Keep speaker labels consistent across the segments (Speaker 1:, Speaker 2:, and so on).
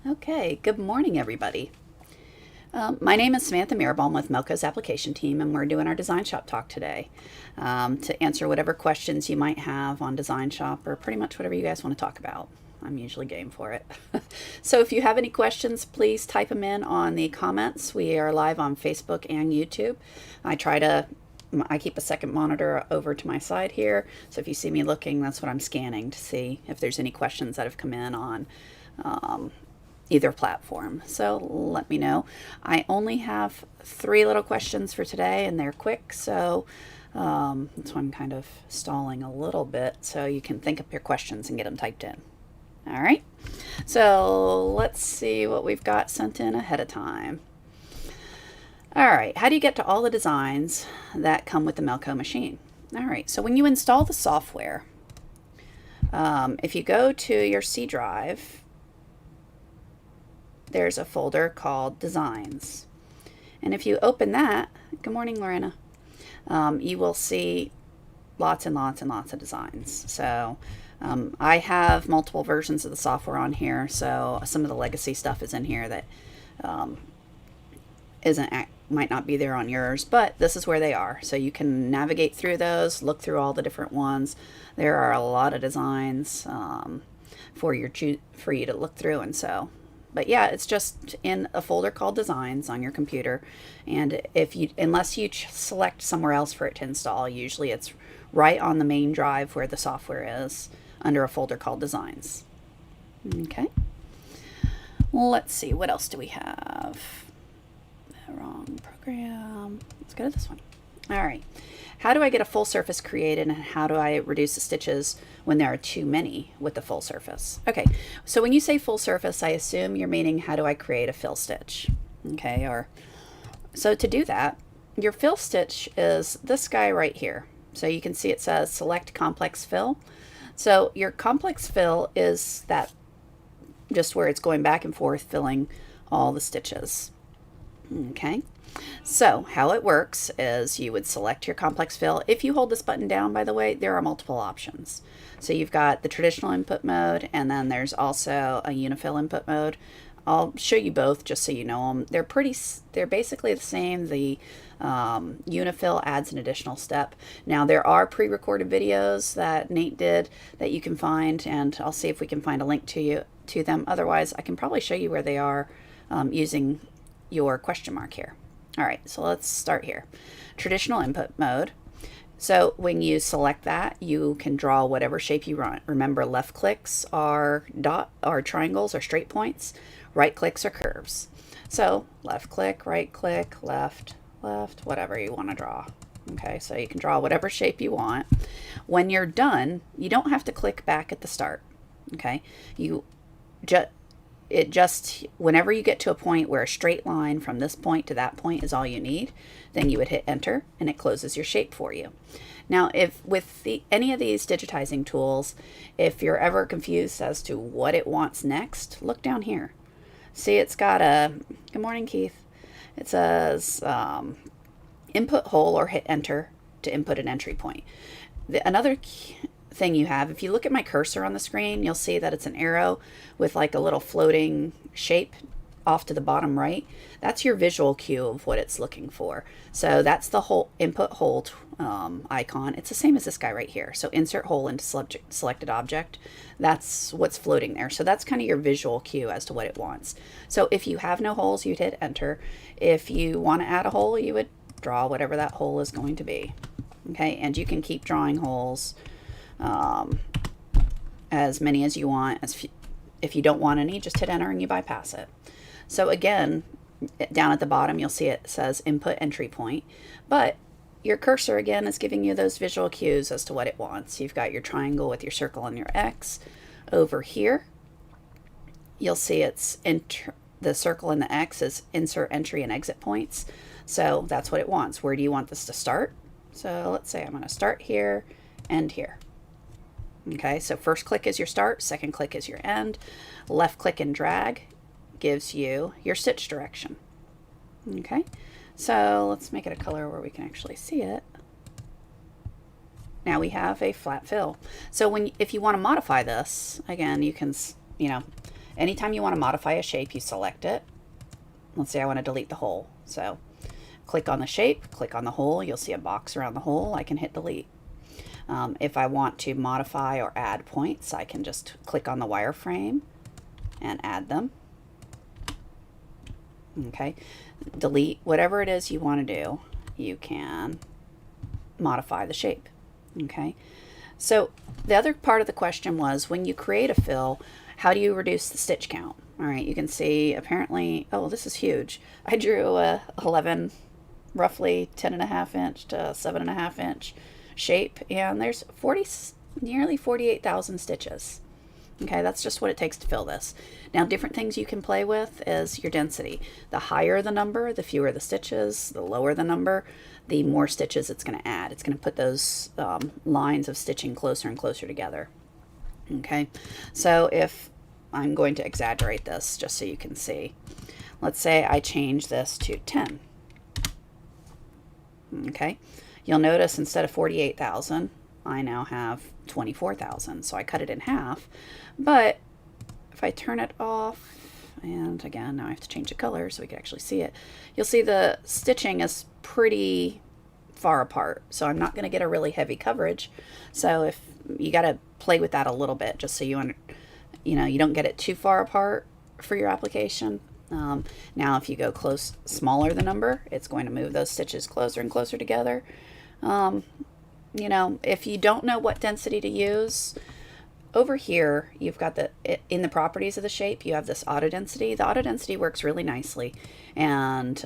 Speaker 1: Okay, good morning, everybody. My name is Samantha Mirabal with Melco's application team, and we're doing our Design Shop Talk today to answer whatever questions you might have on Design Shop or pretty much whatever you guys want to talk about. I'm usually game for it. So if you have any questions, please type them in on the comments. We are live on Facebook and YouTube. I keep a second monitor over to my side here, so if you see me looking, that's what I'm scanning to see if there's any questions that have come in on either platform. So let me know. I only have 3 little questions for today, and they're quick, so that's why I'm kind of stalling a little bit so you can think up your questions and get them typed in. All right, so let's see what we've got sent in ahead of time. All right, how do you get to all the designs that come with the Melco machine? All right, so when you install the software, if you go to your C drive, there's a folder called Designs. And if you open that, good morning, Lorena, you will see lots and lots and lots of designs. So I have multiple versions of the software on here, so some of the legacy stuff is in here that might not be there on yours, but this is where they are. So you can navigate through those, look through all the different ones. There are a lot of designs for you to look through, and so. But yeah, it's just in a folder called Designs on your computer, and unless you select somewhere else for it to install, usually it's right on the main drive where the software is under a folder called Designs. Okay. Let's see, what else do we have? Wrong program. Let's go to this one. All right. How do I get a full surface created, and how do I reduce the stitches when there are too many with the full surface? Okay, so when you say full surface, I assume you're meaning how do I create a fill stitch? Okay, so to do that, your fill stitch is this guy right here. So you can see it says select complex fill. So your complex fill is that just where it's going back and forth filling all the stitches. Okay, so how it works is you would select your complex fill. If you hold this button down, by the way, there are multiple options. So you've got the traditional input mode, and then there's also a unifill input mode. I'll show you both just so you know them. They're basically the same. The unifill adds an additional step. Now there are pre-recorded videos that Nate did that you can find, and I'll see if we can find a link to them. Otherwise, I can probably show you where they are using your question mark here. All right, so let's start here. Traditional input mode. So when you select that, you can draw whatever shape you want. Remember, left clicks are triangles or straight points. Right clicks are curves. So left click, left, whatever you want to draw. Okay, so you can draw whatever shape you want. When you're done, you don't have to click back at the start. Okay, whenever you get to a point where a straight line from this point to that point is all you need, then you would hit enter and it closes your shape for you. Now, if with any of these digitizing tools, if you're ever confused as to what it wants next, look down here. See, it's got good morning, Keith. It says input hole or hit enter to input an entry point. Another thing you have, if you look at my cursor on the screen, you'll see that it's an arrow with like a little floating shape off to the bottom right. That's your visual cue of what it's looking for. So that's the whole input hole icon. It's the same as this guy right here. So insert hole into selected object. That's what's floating there. So that's kind of your visual cue as to what it wants. So if you have no holes, you'd hit enter. If you want to add a hole, you would draw whatever that hole is going to be. Okay, and you can keep drawing holes as many as you want. If you don't want any, just hit enter and you bypass it. So again, down at the bottom, you'll see it says input entry point, but your cursor again is giving you those visual cues as to what it wants. You've got your triangle with your circle and your X. Over here, you'll see it's the circle and the X is insert entry and exit points. So that's what it wants. Where do you want this to start? So let's say I'm going to start here, end here. Okay, so first click is your start, second click is your end. Left click and drag gives you your stitch direction. Okay, so let's make it a color where we can actually see it. Now we have a flat fill. So if you want to modify this, again, you can, anytime you want to modify a shape, you select it. Let's say I want to delete the hole. So click on the shape, click on the hole. You'll see a box around the hole. I can hit delete. If I want to modify or add points, I can just click on the wireframe and add them. Okay, delete whatever it is you want to do. You can modify the shape. Okay, so the other part of the question was, when you create a fill, how do you reduce the stitch count? All right, you can see apparently, oh, this is huge. I drew a 11, roughly 10.5 inch to 7.5 inch shape, and there's nearly 48,000 stitches. Okay, that's just what it takes to fill this. Now, different things you can play with is your density. The higher the number, the fewer the stitches. The lower the number, the more stitches it's going to add. It's going to put those lines of stitching closer and closer together. Okay, so if I'm going to exaggerate this just so you can see. Let's say I change this to 10. Okay, you'll notice instead of 48,000, I now have 24,000. So I cut it in half. But if I turn it off, and again, now I have to change the color so we can actually see it, you'll see the stitching is pretty far apart. So I'm not going to get a really heavy coverage. So if you got to play with that a little bit, just so you don't get it too far apart for your application. Now, if you go smaller the number, it's going to move those stitches closer and closer together. If you don't know what density to use, over here, you've got in the properties of the shape, you have this auto density. The auto density works really nicely, and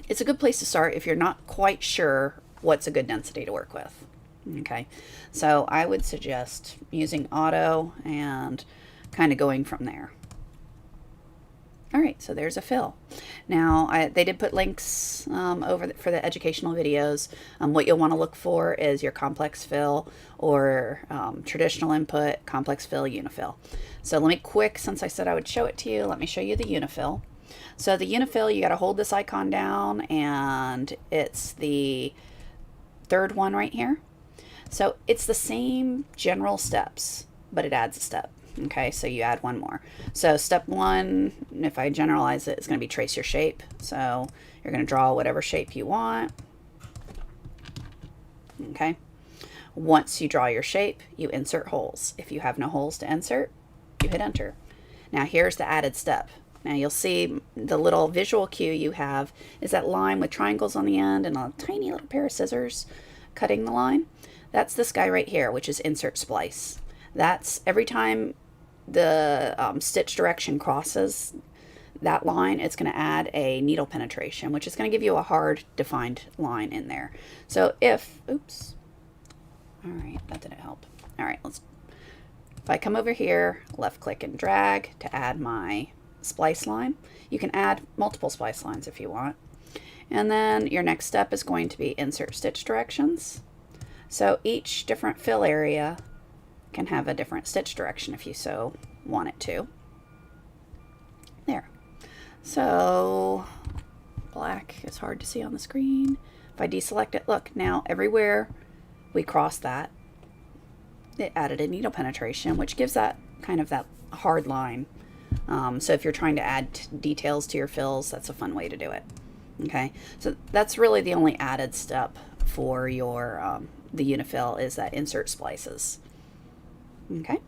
Speaker 1: it's a good place to start if you're not quite sure what's a good density to work with. Okay, so I would suggest using auto and kind of going from there. All right, so there's a fill. Now, they did put links for the educational videos. What you'll want to look for is your complex fill or traditional input, complex fill, unifill. So let me since I said I would show it to you, let me show you the unifill. So the unifill, you got to hold this icon down, and it's the third one right here. So it's the same general steps, but it adds a step. Okay, so you add one more. So step one, if I generalize it, is going to be trace your shape. So you're going to draw whatever shape you want. Okay. Once you draw your shape, you insert holes. If you have no holes to insert, you hit enter. Now here's the added step. Now you'll see the little visual cue you have is that line with triangles on the end and a tiny little pair of scissors cutting the line. That's this guy right here, which is insert splice. That's every time the stitch direction crosses that line, it's going to add a needle penetration, which is going to give you a hard defined line in there. So oops, all right, that didn't help. All right, if I come over here, left click and drag to add my splice line. You can add multiple splice lines if you want. And then your next step is going to be insert stitch directions. So each different fill area can have a different stitch direction if you so want it to. There. So black is hard to see on the screen. If I deselect it, look, now everywhere we cross that, it added a needle penetration, which gives that kind of that hard line. So if you're trying to add details to your fills, that's a fun way to do it. Okay, so that's really the only added step for your the unifill is that insert splices. Okay.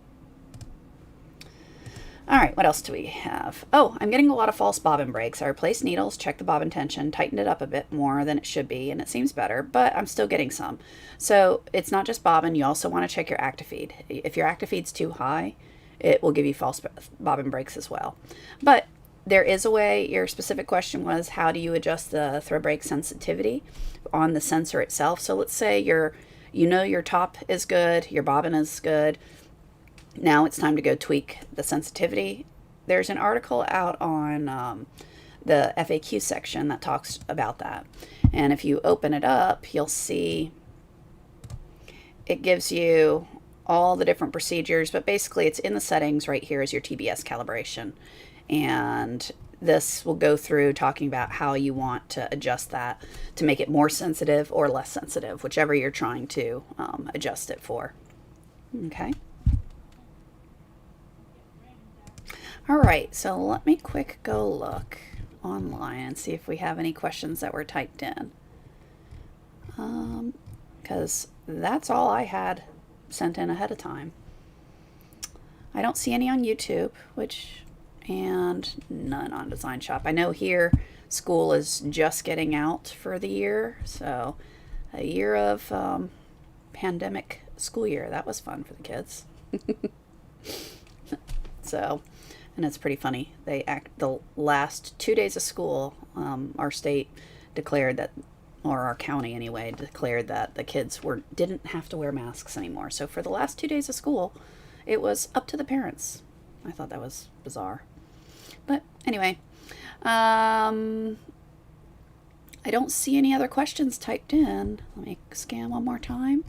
Speaker 1: All right, what else do we have? Oh, I'm getting a lot of false bobbin breaks. I replaced needles, checked the bobbin tension, tightened it up a bit more than it should be, and it seems better, but I'm still getting some. So it's not just bobbin, you also want to check your active feed. If your active feed's too high, it will give you false bobbin breaks as well. But there is a way. Your specific question was, how do you adjust the thread break sensitivity on the sensor itself? So let's say your top is good, your bobbin is good. Now it's time to go tweak the sensitivity. There's an article out on the FAQ section that talks about that. And if you open it up, you'll see it gives you all the different procedures, but basically it's in the settings right here is your TBS calibration. And this will go through talking about how you want to adjust that to make it more sensitive or less sensitive, whichever you're trying to adjust it for. Okay. All right, so let me quick go look online and see if we have any questions that were typed in. Because that's all I had sent in ahead of time. I don't see any on YouTube, and none on DesignShop. I know here school is just getting out for the year, so a year of pandemic school year. That was fun for the kids. So, and it's pretty funny. The last 2 days of school, our state declared that, or our county anyway, declared that the kids didn't have to wear masks anymore. So for the last 2 days of school, it was up to the parents. I thought that was bizarre. But anyway, I don't see any other questions typed in. Let me scan one more time.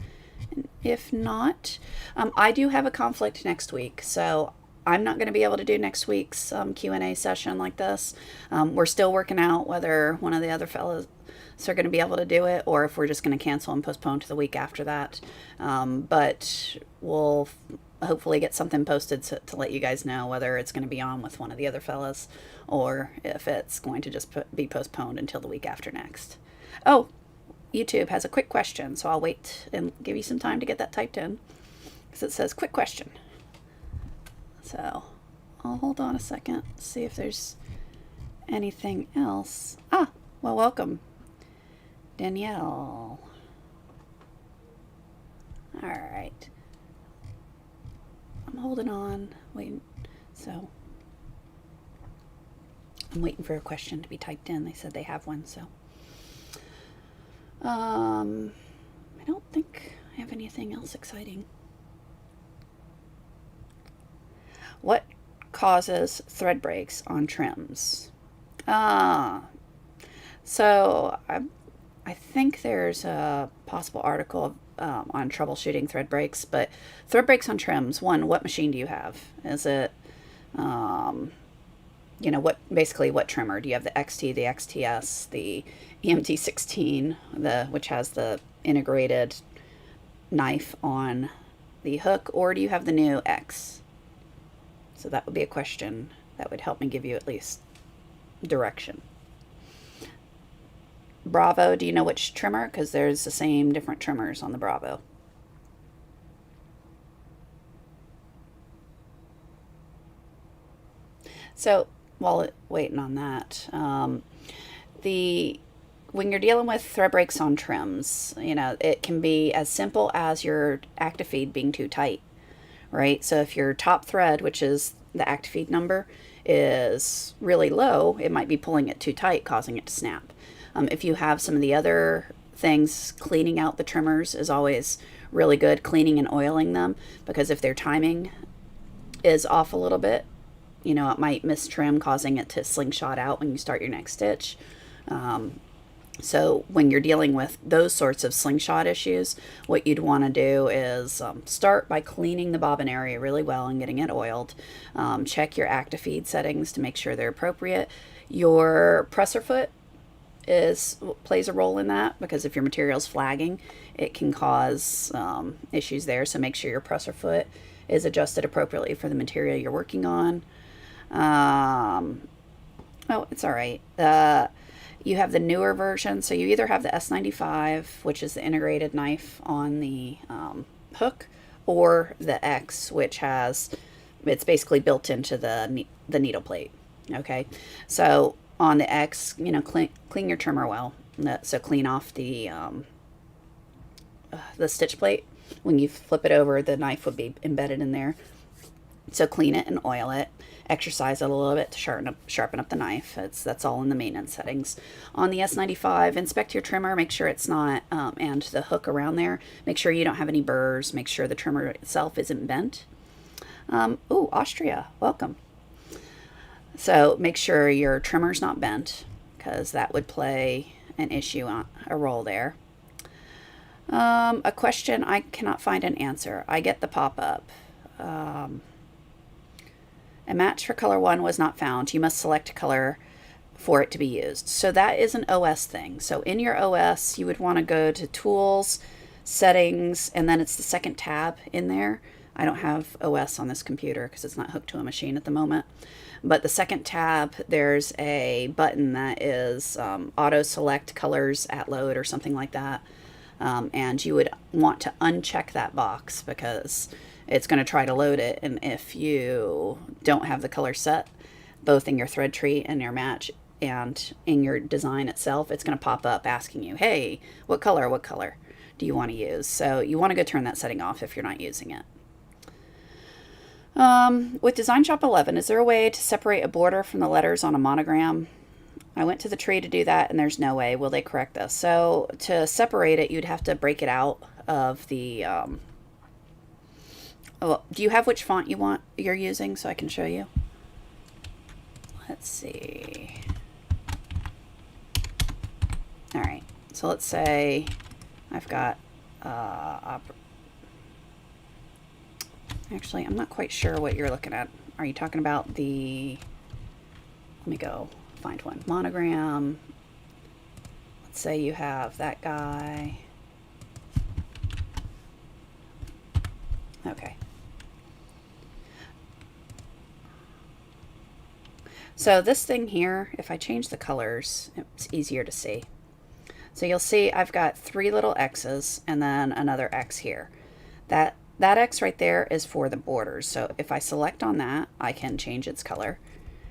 Speaker 1: And if not, I do have a conflict next week, so I'm not going to be able to do next week's Q&A session like this. We're still working out whether one of the other fellows are going to be able to do it, or if we're just going to cancel and postpone to the week after that. But we'll hopefully get something posted to let you guys know whether it's going to be on with one of the other fellas, or if it's going to just be postponed until the week after next. Oh, YouTube has a quick question, so I'll wait and give you some time to get that typed in, because it says quick question. So I'll hold on a second, see if there's anything else. Well, welcome, Danielle. All right. I'm holding on, waiting. So I'm waiting for a question to be typed in. They said they have one, so I don't think I have anything else exciting. What causes thread breaks on trims? So I think there's a possible article on troubleshooting thread breaks, but thread breaks on trims. One, what machine do you have? Is it, what trimmer? Do you have the XT, the XTS, the EMT16, which has the integrated knife on the hook, or do you have the new X? So that would be a question that would help me give you at least direction. Bravo, do you know which trimmer? Because there's the same different trimmers on the Bravo. So while waiting on that, when you're dealing with thread breaks on trims, it can be as simple as your active feed being too tight, right? So if your top thread, which is the active feed number, is really low, it might be pulling it too tight, causing it to snap. If you have some of the other things, cleaning out the trimmers is always really good, cleaning and oiling them, because if their timing is off a little bit, it might miss trim, causing it to slingshot out when you start your next stitch. So when you're dealing with those sorts of slingshot issues, what you'd want to do is start by cleaning the bobbin area really well and getting it oiled. Check your active feed settings to make sure they're appropriate. Your presser foot plays a role in that, because if your material's flagging, it can cause issues there. So make sure your presser foot is adjusted appropriately for the material you're working on. It's all right. You have the newer version, so you either have the S95, which is the integrated knife on the hook, or the X, which it's basically built into the needle plate. Okay, so on the X, clean your trimmer well. So clean off the stitch plate. When you flip it over, the knife would be embedded in there. So clean it and oil it. Exercise it a little bit to sharpen up the knife. That's all in the maintenance settings. On the S95, inspect your trimmer. Make sure it's not, and the hook around there. Make sure you don't have any burrs. Make sure the trimmer itself isn't bent. Austria, welcome. So make sure your trimmer's not bent, because that would play an issue, a role there. A question I cannot find an answer. I get the pop-up. A match for color 1 was not found. You must select a color for it to be used. So that is an OS thing. So in your OS, you would want to go to Tools, Settings, and then it's the second tab in there. I don't have OS on this computer because it's not hooked to a machine at the moment. But the second tab, there's a button that is auto select colors at load or something like that. And you would want to uncheck that box because it's going to try to load it. And if you don't have the color set, both in your thread tree and your match and in your design itself, it's going to pop up asking you, hey, what color do you want to use? So you want to go turn that setting off if you're not using it. With DesignShop 11, is there a way to separate a border from the letters on a monogram? I went to the tree to do that and there's no way. Will they correct this? So to separate it, you'd have to break it out of the, do you have which font you're using so I can show you? Let's see. All right. So let's say I've got, actually, I'm not quite sure what you're looking at. Are you talking about the, let me go find one. Monogram. Let's say you have that guy. Okay. So this thing here, if I change the colors, it's easier to see. So you'll see I've got 3 little X's and then another X here. That X right there is for the borders. So if I select on that, I can change its color.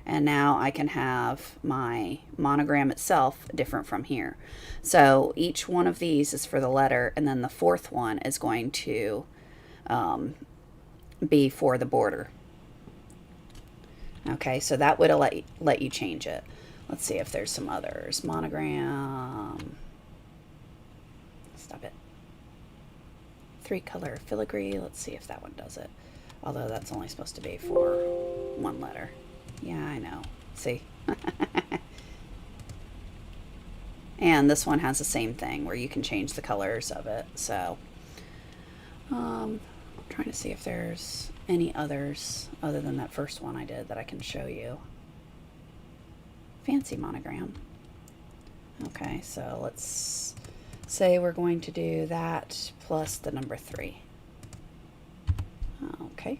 Speaker 1: And now I can have my monogram itself different from here. So each one of these is for the letter, and then the 4th one is going to be for the border. Okay, so that would let you change it. Let's see if there's some others. Monogram. Stop it. 3-color filigree. Let's see if that one does it. Although that's only supposed to be for 1 letter. Yeah, I know. See? And this one has the same thing where you can change the colors of it. So, trying to see if there's any others other than that first one I did that I can show you. Fancy monogram. Okay, so let's say we're going to do that plus the number 3. Okay.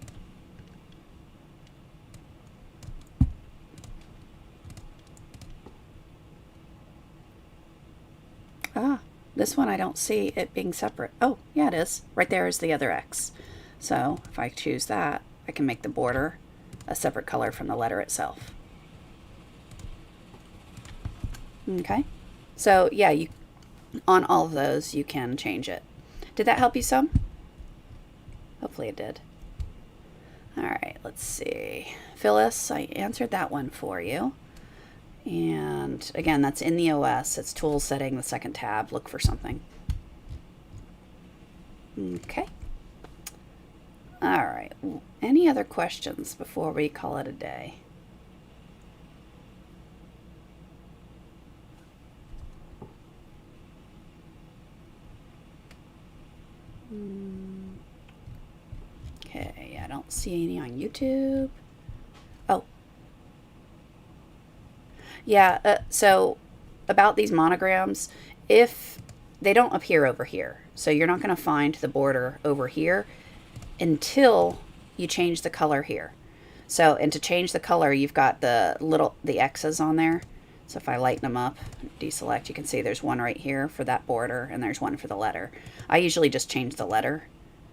Speaker 1: This one I don't see it being separate. Oh, yeah, it is. Right there is the other X. So if I choose that, I can make the border a separate color from the letter itself. Okay. So yeah, on all of those, you can change it. Did that help you some? Hopefully it did. All right, let's see. Phyllis, I answered that one for you. And again, that's in the OS. It's tool setting, the 2nd tab. Look for something. Okay. All right. Any other questions before we call it a day? Okay, I don't see any on YouTube. Oh. Yeah, so about these monograms, if they don't appear over here, so you're not going to find the border over here until you change the color here. So, and to change the color, you've got the X's on there. So if I lighten them up, deselect, you can see there's one right here for that border, and there's one for the letter. I usually just change the letter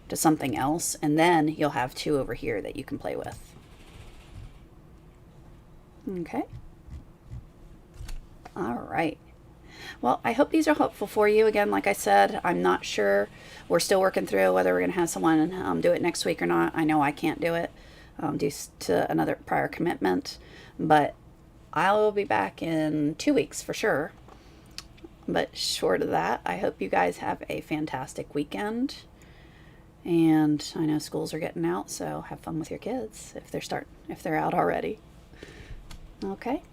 Speaker 1: to something else, and then you'll have 2 over here that you can play with. Okay. All right. Well, I hope these are helpful for you. Again, like I said, I'm not sure. We're still working through whether we're going to have someone do it next week or not. I know I can't do it due to another prior commitment, but I'll be back in 2 weeks for sure. But short of that, I hope you guys have a fantastic weekend. And I know schools are getting out, so have fun with your kids if they're out already. Okay.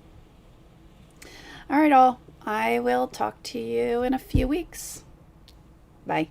Speaker 1: All right, all. I will talk to you in a few weeks. Bye.